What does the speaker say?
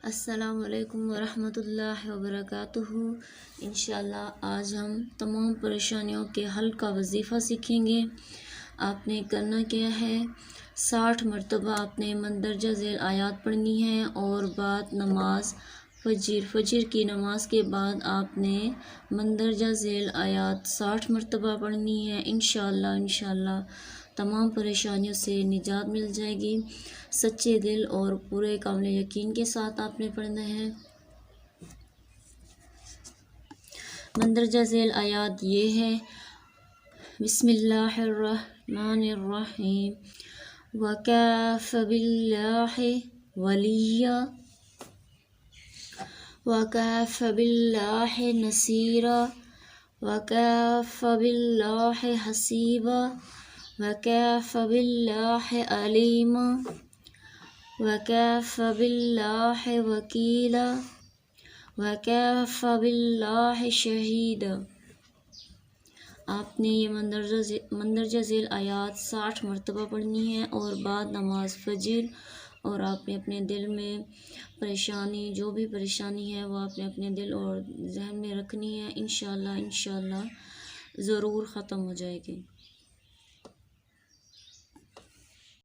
السلام علیکم ورحمۃ اللہ وبرکاتہ۔ انشاءاللہ آج ہم تمام پریشانیوں کے حل کا وظیفہ سیکھیں گے۔ آپ نے کرنا کیا ہے، 60 مرتبہ آپ نے مندرجہ ذیل آیات پڑھنی ہے، اور بعد نماز فجر کی نماز کے بعد آپ نے مندرجہ ذیل آیات 60 مرتبہ پڑھنی ہے۔ انشاءاللہ تمام پریشانیوں سے نجات مل جائے گی۔ سچے دل اور پورے کامل یقین کے ساتھ آپ نے پڑھنا ہے۔ مندرجہ ذیل آیات یہ ہے: بسم اللہ الرحمن الرحیم، وَكَفَى بِاللَّهِ وَلِيًّا وَكَفَى بِاللَّهِ نَصِيرًا وَكَفَى بِاللَّهِ حَسِيبًا وَكَفَى بِاللَّهِ عَلِيمًا وَكَفَى بِاللَّهِ وَكِيلًا وَكَفَى بِاللَّهِ شَهِيدًا۔ آپ نے یہ مندرجہ ذیل آیات 60 مرتبہ پڑھنی ہے، اور بعد نماز فجر، اور آپ نے اپنے دل میں جو بھی پریشانی ہے وہ آپ نے اپنے دل اور ذہن میں رکھنی ہے۔ انشاءاللہ ضرور ختم ہو جائے گی۔